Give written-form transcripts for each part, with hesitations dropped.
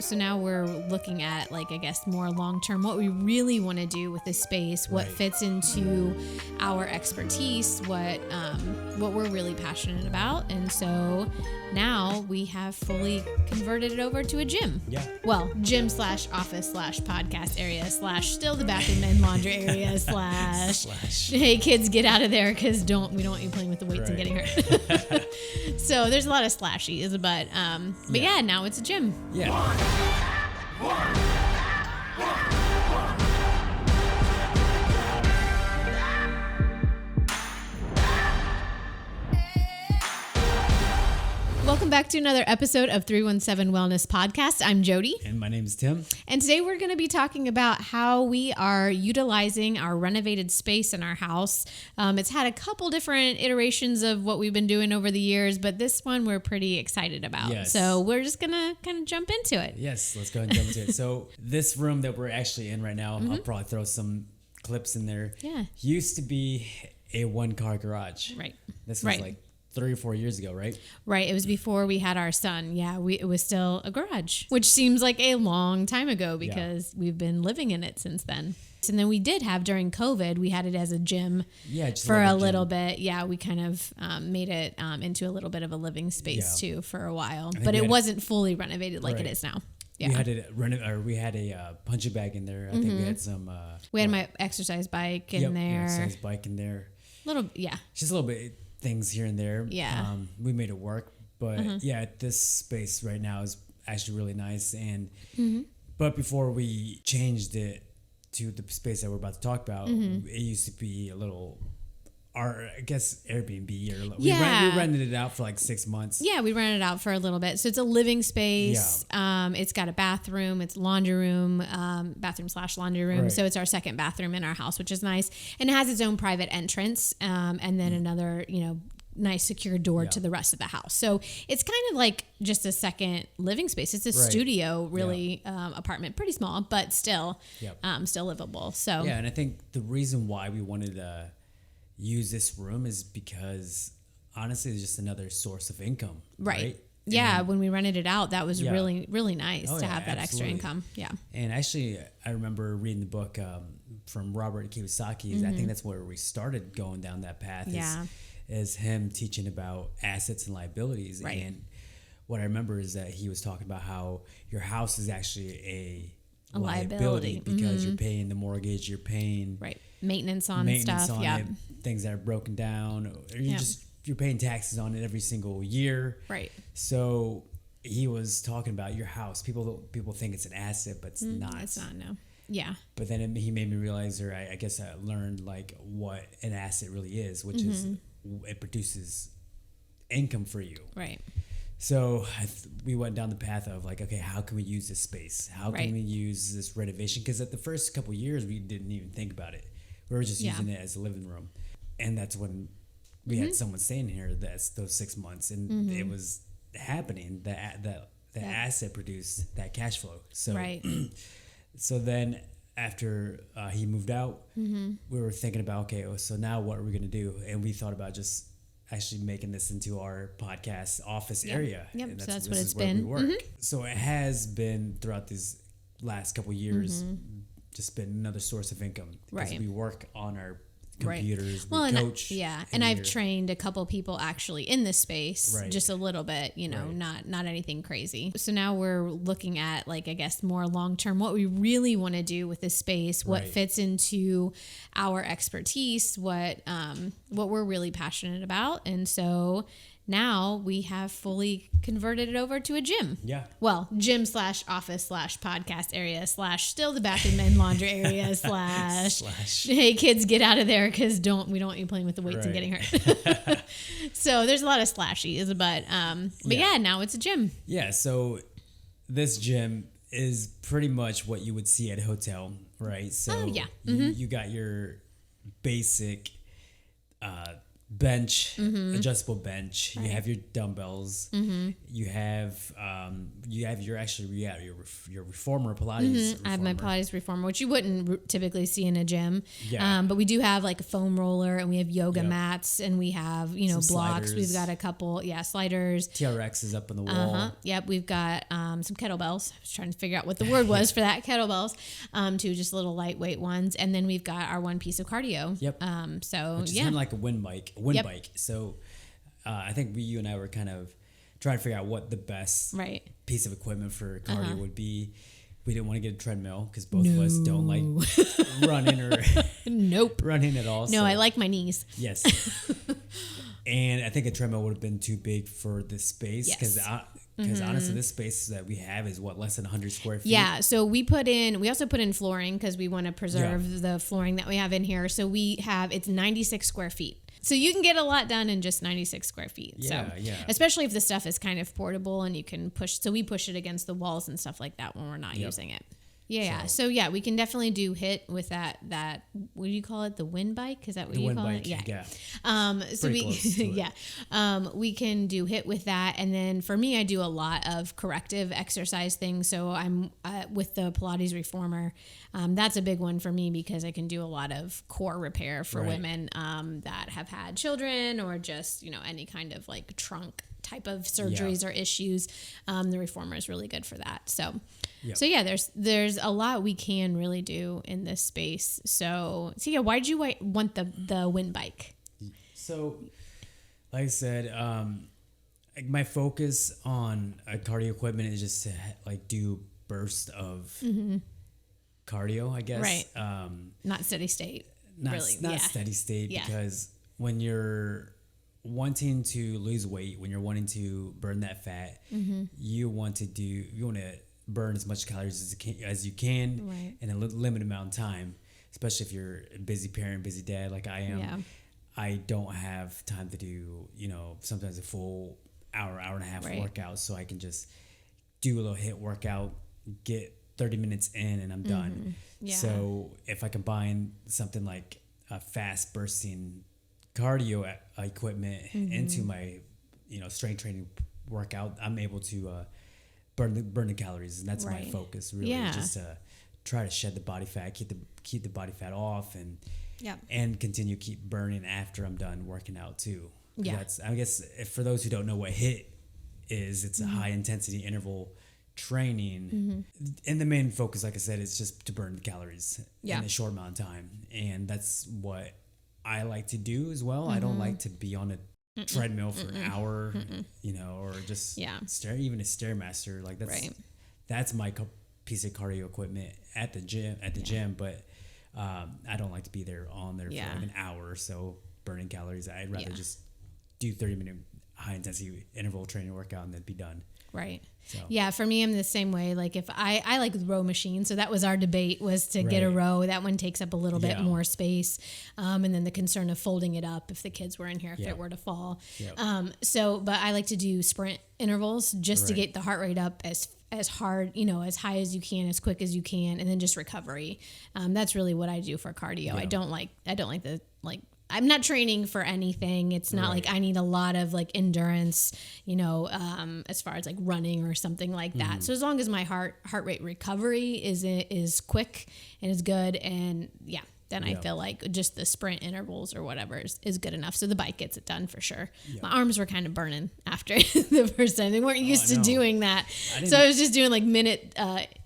So now we're looking at, like, I guess more long-term, what we really want to do with this space, what fits into our expertise, what we're really passionate about. And so now we have fully converted it over to a gym. Yeah. Well, gym / office / podcast area / still the bathroom and laundry area / hey, kids, get out of there because we don't want you playing with the weights and getting hurt. So there's a lot of slashies, but yeah, now it's a gym. Yeah. Welcome back to another episode of 317 Wellness Podcast. I'm Jodie. And my name is Tim. And today we're going to be talking about how we are utilizing our renovated space in our house. It's had a couple different iterations of what we've been doing over the years, but this one we're pretty excited about. Yes. So we're just going to kind of jump into it. Yes, let's go ahead and jump into it. So this room that we're actually in right now, I'll probably throw some clips in there. Yeah. Used to be a one-car garage. Right. This was like 3 or 4 years ago, right? Right. It was before we had our son. Yeah, it was still a garage, which seems like a long time ago because we've been living in it since then. And then we did have, during COVID, we had it as a gym for a little bit. Yeah, we kind of made it into a little bit of a living space too for a while. But it wasn't fully renovated like it is now. Yeah. We had a punching bag in there. I think we had some... we had my exercise bike in there. Exercise bike in there. Just a little bit... things here and there. Yeah. We made it work, but this space right now is actually really nice. And but before we changed it to the space that we're about to talk about, it used to be a little, I guess Airbnb, or we rented it out for like 6 months. Yeah, we rented it out for a little bit. So it's a living space. Yeah. It's got a bathroom. It's laundry room, bathroom / laundry room. Right. So it's our second bathroom in our house, which is nice. And it has its own private entrance, and then another, nice secure door to the rest of the house. So it's kind of like just a second living space. It's a studio, really, apartment, pretty small, but still livable. So yeah, and I think the reason why we wanted to use this room is because honestly it's just another source of income, right? Yeah, when we rented it out, that was really, really nice to have that extra income. Yeah. And actually, I remember reading the book from Robert Kiyosaki. I think that's where we started going down that path. Is him teaching about assets and liabilities. Right. And what I remember is that he was talking about how your house is actually a liability because you're paying the mortgage, you're paying maintenance on stuff, it, things that are broken down, or you're paying taxes on it every single year. Right. So he was talking about your house. People think it's an asset, but it's not. It's not, no. Yeah. But then he made me realize, or I guess I learned like what an asset really is, which is it produces income for you. Right. So we went down the path of like, okay, how can we use this space? How can we use this renovation? Because at the first couple of years, we didn't even think about it. We were just using it as a living room. And that's when we had someone staying here those 6 months. And it was happening. The asset produced that cash flow. So, so then after he moved out, we were thinking about, okay, so now what are we going to do? And we thought about just actually making this into our podcast office area. Yep. And so that's what it's been. We work. So it has been throughout these last couple of years, just been another source of income because we work on our computers, we coach. And I've trained a couple people actually in this space, just a little bit, not anything crazy. So now we're looking at, like, I guess more long-term, what we really want to do with this space, what fits into our expertise, what we're really passionate about. And so now we have fully converted it over to a gym. Yeah. Well, gym / office / podcast area / still the bathroom and laundry area / hey, kids, get out of there because we don't want you playing with the weights and getting hurt. So there's a lot of slashies, but now it's a gym. Yeah. So this gym is pretty much what you would see at a hotel, right? So you got your basic bench, adjustable bench. Right. You have your dumbbells. You have your reformer Pilates. I have my Pilates reformer, which you wouldn't typically see in a gym. Yeah. But we do have like a foam roller, and we have yoga mats, and we have some blocks. Sliders. We've got a couple sliders. TRX is up on the wall. Yep. We've got some kettlebells. I was trying to figure out what the word was for that. Kettlebells. Too, just little lightweight ones, and then we've got our one piece of cardio. Yep. Which is kind of like a wind bike. Bike. So I think you and I were kind of trying to figure out what the best piece of equipment for cardio would be. We didn't want to get a treadmill because both of us don't like running or running at all. No, I like my knees. Yes. And I think a treadmill would have been too big for this space because honestly, this space that we have is less than 100 square feet. Yeah. So we also put in flooring because we want to preserve the flooring that we have in here. So it's 96 square feet. So you can get a lot done in just 96 square feet. Yeah, so, especially if the stuff is kind of portable and you can push. So we push it against the walls and stuff like that when we're not using it. Yeah. So we can definitely do HIIT with that. What do you call it? The wind bike? Is that what you call it? Yeah. So we can do HIIT with that. And then for me, I do a lot of corrective exercise things. So I'm with the Pilates reformer. That's a big one for me because I can do a lot of core repair for women that have had children or just, any kind of like trunk type of surgeries or issues. The reformer is really good for that. So there's a lot we can really do in this space. So why did you want the wind bike? So like I said, my focus on cardio equipment is just to do burst of cardio, I guess. Right. Not steady state. Not steady state because when you're wanting to lose weight, when you're wanting to burn that fat, you want to burn as much calories as you can in a limited amount of time, especially if you're a busy parent, busy dad like I am. Yeah. I don't have time to do, sometimes a full hour and a half workout, so I can just do a little HIIT workout, get 30 minutes in, and I'm done. Yeah. So if I combine something like a fast bursting cardio equipment into my, strength training workout, I'm able to burn the calories, and that's my focus really, just to try to shed the body fat, keep the body fat off, and continue keep burning after I'm done working out too. Yeah, I guess for those who don't know what HIIT is, it's a high intensity interval training, and the main focus, like I said, is just to burn the calories in a short amount of time, and that's what I like to do as well. I don't like to be on a treadmill for an hour, or just even a Stairmaster. Like that's my piece of cardio equipment at the gym. But I don't like to be there for like an hour or so burning calories. I'd rather just do 30-minute high intensity interval training workout and then be done. Right. So. Yeah, for me, I'm the same way. Like if I like row machines, so that was our debate, was to get a row. That one takes up a little bit more space, and then the concern of folding it up if the kids were in here, if it were to fall. Yep. But I like to do sprint intervals just to get the heart rate up as hard, as high as you can, as quick as you can, and then just recovery. That's really what I do for cardio. Yeah. I don't like the I'm not training for anything. It's not like I need a lot of like endurance, as far as like running or something like that. So as long as my heart rate recovery is quick and is good, and then I feel like just the sprint intervals or whatever is good enough. So the bike gets it done for sure. Yeah. My arms were kind of burning after the first time. They weren't used to doing that. So I was just doing like minute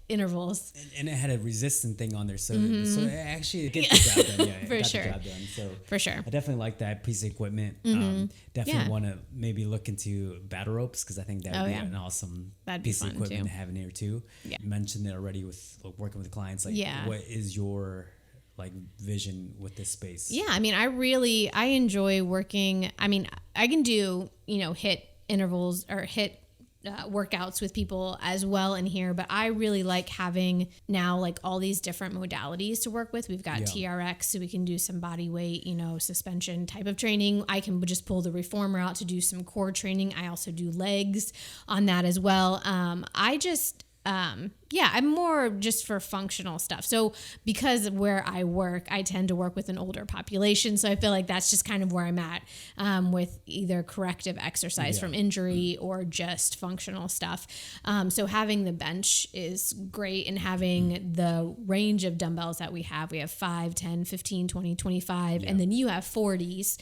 intervals. And it had a resistant thing on there. So it gets the job done. Yeah, for sure. The job done. So for sure. I definitely like that piece of equipment. Definitely want to maybe look into battle ropes, because I think that would be an awesome piece of equipment to have in here too. Yeah. You mentioned it already with working with clients. Like, what is your vision with this space? Yeah, I mean, I enjoy working. I mean, I can do HIIT intervals or HIIT workouts with people as well in here, but I really like having now all these different modalities to work with. We've got TRX, so we can do some body weight, suspension type of training. I can just pull the reformer out to do some core training. I also do legs on that as well. I just I'm more just for functional stuff. So because where I work, I tend to work with an older population. So I feel like that's just kind of where I'm at with either corrective exercise from injury or just functional stuff. So having the bench is great, and having the range of dumbbells that we have 5, 10, 15, 20, 25, and then you have 40s,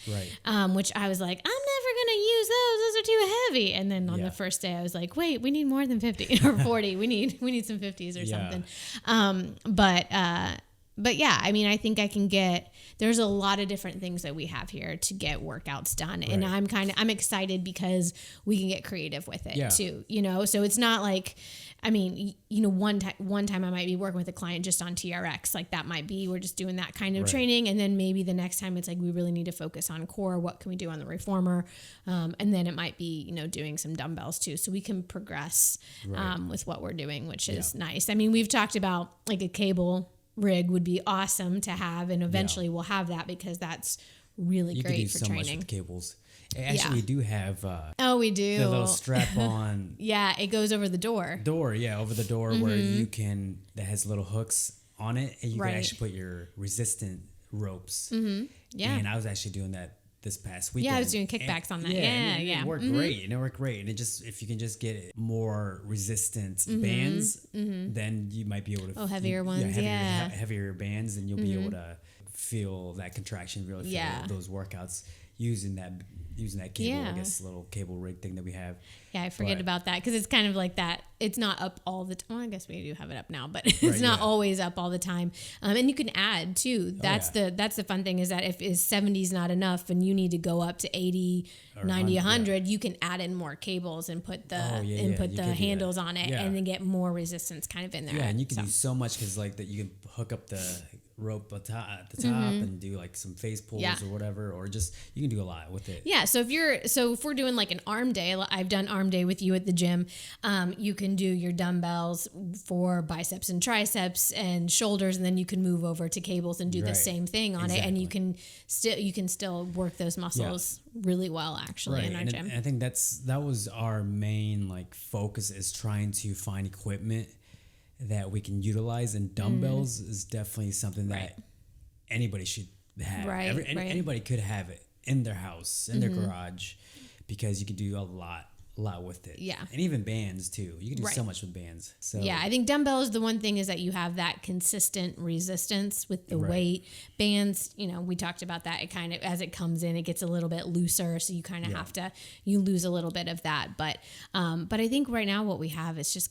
which I was like, I'm never going to use those. Those are too heavy. And then on the first day I was like, wait, we need more than 50 or 40. We need some 50s or something. But yeah, I mean, I think there's a lot of different things that we have here to get workouts done. And I'm excited because we can get creative with it too, so it's not like, I mean, one time I might be working with a client just on TRX, like that might be, we're just doing that kind of training. And then maybe the next time it's like, we really need to focus on core. What can we do on the reformer? And then it might be, doing some dumbbells too. So we can progress with what we're doing, which is nice. I mean, we've talked about like a cable rig would be awesome to have, and eventually we'll have that because that's really great for training. You can do so much with cables. Actually, we do have. We do the little strap on. It goes over the door. Over the door where you can. That has little hooks on it, and you can actually put your resistant ropes. Yeah, and I was actually doing that this past weekend. Yeah, I was doing kickbacks on that. It worked great. And it worked great. And if you can just get more resistant bands, then you might be able to heavier ones. Heavier bands, and you'll be able to feel that contraction, really feel those workouts using that cable, I guess, little cable rig thing that we have. Yeah, I forget about that because it's kind of like that. It's not up all the time. Well, I guess we do have it up now, but it's not always up all the time. And you can add too. That's the fun thing, is that if 70 is not enough and you need to go up to 80, or 90, 100, you can add in more cables and put the handles on it and then get more resistance kind of in there. Yeah, and you can do so much because like that you can hook up the rope at the top and do like some face pulls or whatever, or just you can do a lot with it. Yeah, so if we're doing like an arm day, I've done arm day with you at the gym. You can do your dumbbells for biceps and triceps and shoulders, and then you can move over to cables and do the same thing on it, and you can still work those muscles really well actually in our gym. And I think that was our main like focus, is trying to find equipment that we can utilize, and dumbbells is definitely something that anybody should have. Anybody could have it in their house, in their garage, because you can do a lot with it. Yeah. And even bands too. You can do so much with bands. So yeah, I think dumbbells, the one thing is that you have that consistent resistance with the weight. Bands, we talked about that. It kind of, as it comes in, it gets a little bit looser, so you kind of have to, you lose a little bit of that. But I think right now what we have is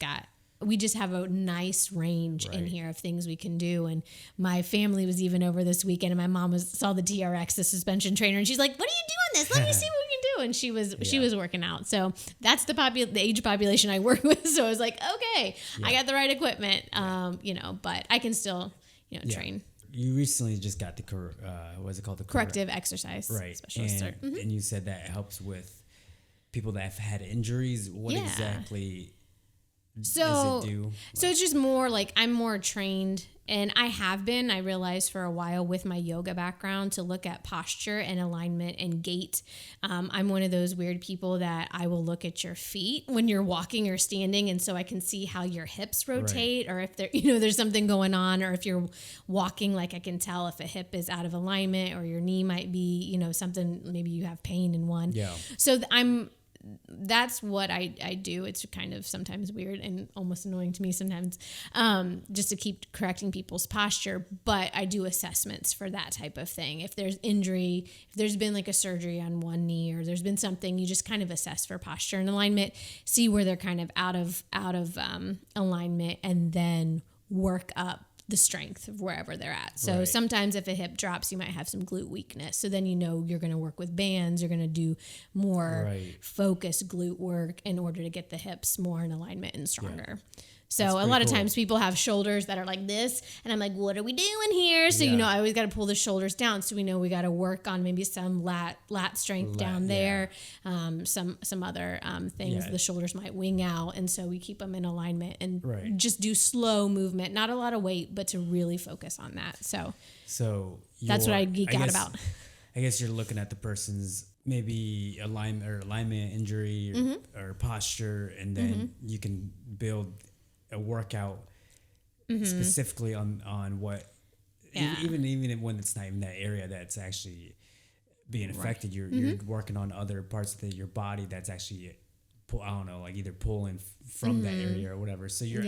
we just have a nice range in here of things we can do. And my family was even over this weekend, and my mom saw the TRX, the suspension trainer, and she's like, "What are you doing this? Let me see what we can do." And she was working out. So that's the age population I work with. So I was like, okay, I got the right equipment, but I can still, train. You recently just got the what's it called? The corrective exercise specialist. And you said that it helps with people that have had injuries. What exactly? So it's just more like I'm more trained, and I realized for a while with my yoga background, to look at posture and alignment and gait. I'm one of those weird people that I will look at your feet when you're walking or standing, and so I can see how your hips rotate, or if there's something going on, or if you're walking, like I can tell if a hip is out of alignment, or your knee might be, something, maybe you have pain in one. Yeah. So that's what I do. It's kind of sometimes weird and almost annoying to me sometimes, just to keep correcting people's posture. But I do assessments for that type of thing. If there's injury, if there's been like a surgery on one knee, or there's been something, you just kind of assess for posture and alignment, see where they're kind of out of alignment, and then work up the strength of wherever they're at. So sometimes if a hip drops, you might have some glute weakness. So then you're going to work with bands. You're going to do more focused glute work in order to get the hips more in alignment and stronger. So a lot of times people have shoulders that are like this, and I'm like, what are we doing here? So, I always got to pull the shoulders down. So we know we got to work on maybe some lat strength down there. Some other things, the shoulders might wing out. And so we keep them in alignment and just do slow movement, not a lot of weight, but to really focus on that. So that's what I geek out about. I guess you're looking at the person's maybe alignment injury or posture, and then you can build a workout specifically on what, even when it's not in that area that's actually being affected, you're working on other parts of your body that's actually, I don't know, like either pulling from that area or whatever. So you're,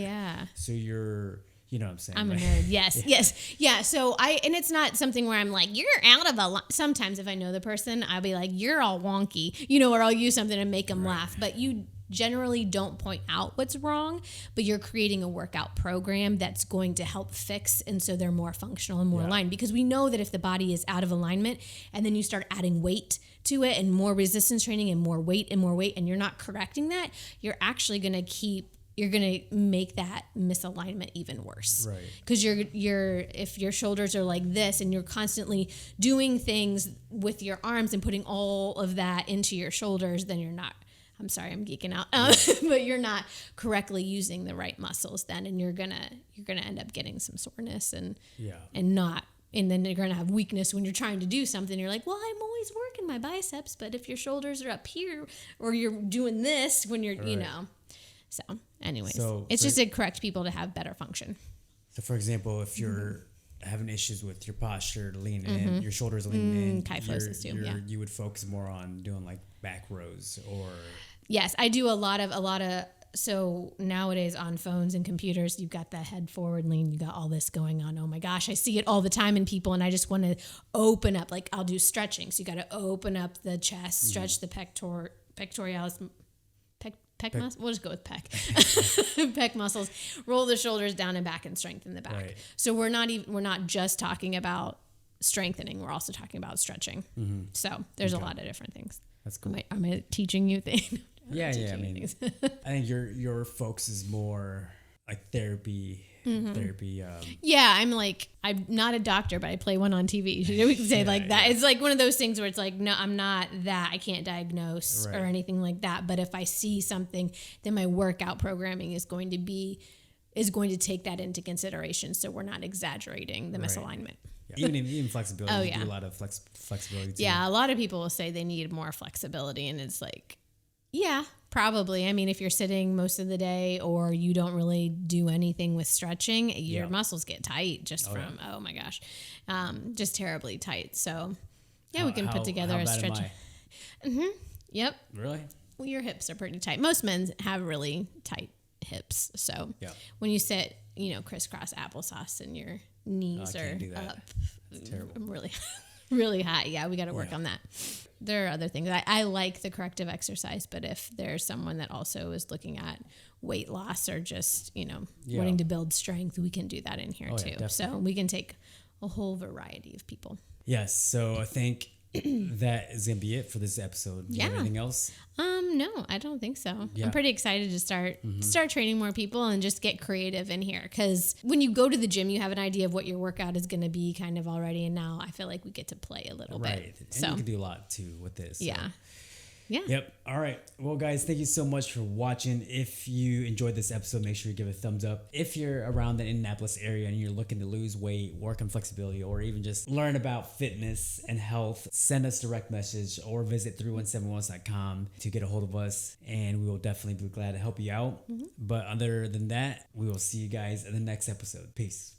you know what I'm saying? I'm a nerd. Yes. Yeah. So and it's not something where I'm like, you're out of sometimes if I know the person, I'll be like, you're all wonky, or I'll use something to make them laugh. But you generally don't point out what's wrong, but you're creating a workout program that's going to help fix. And so they're more functional and more aligned, because we know that if the body is out of alignment and then you start adding weight to it and more resistance training and more weight, and you're not correcting that, you're actually going to make that misalignment even worse. Right. Because if your shoulders are like this and you're constantly doing things with your arms and putting all of that into your shoulders, then you're not, I'm sorry, I'm geeking out, but you're not correctly using the right muscles then, and you're gonna end up getting some soreness and then you're gonna have weakness when you're trying to do something. You're like, well, I'm always working my biceps, but if your shoulders are up here or you're doing this when you're, So anyways, it's just to correct people to have better function. So for example, if you're having issues with your posture to lean in, your shoulders leaning in, kyphosis too, you would focus more on doing like back rows or... Yes, I do a lot of, so nowadays on phones and computers, you've got the head forward lean, you got all this going on. Oh my gosh, I see it all the time in people, and I just want to open up, like I'll do stretching. So you got to open up the chest, stretch the pectoralis, pec muscle. We'll just go with pec. Pec muscles. Roll the shoulders down and back and strengthen the back. Right. So we're not just talking about strengthening. We're also talking about stretching. So there's a lot of different things. That's cool. Am I teaching you things? Yeah. I mean, I think your focus is more like therapy. I'm not a doctor, but I play one on TV. We can say that. It's like one of those things where it's like, no, I'm not that. I can't diagnose or anything like that. But if I see something, then my workout programming is going to take that into consideration, so we're not exaggerating the misalignment. Yeah. Even flexibility. You do a lot of flexibility too. Yeah, a lot of people will say they need more flexibility, and it's like, yeah, probably. I mean, if you're sitting most of the day or you don't really do anything with stretching, your muscles get tight oh my gosh, just terribly tight. So we can put together a stretch. Yep. Really? Well, your hips are pretty tight. Most men have really tight hips. So when you sit, crisscross applesauce and your knees are up, it's terrible. Really, really high. Yeah, we got to work on that. There are other things. I like the corrective exercise, but if there's someone that also is looking at weight loss or just, wanting to build strength, we can do that in here too. Definitely. So we can take a whole variety of people. Yes. So I think that is going to be it for this episode. Do you have anything else? No, I don't think so. Yeah. I'm pretty excited to start training more people and just get creative in here. Because when you go to the gym, you have an idea of what your workout is going to be kind of already. And now I feel like we get to play a little bit. Right. And you can do a lot too with this. So. Yeah. Yeah. Yep. All right. Well, guys, thank you so much for watching. If you enjoyed this episode, make sure you give it a thumbs up. If you're around the Indianapolis area and you're looking to lose weight, work on flexibility, or even just learn about fitness and health, send us a direct message or visit 3171.com to get a hold of us, and we will definitely be glad to help you out. But other than that, we will see you guys in the next episode. Peace.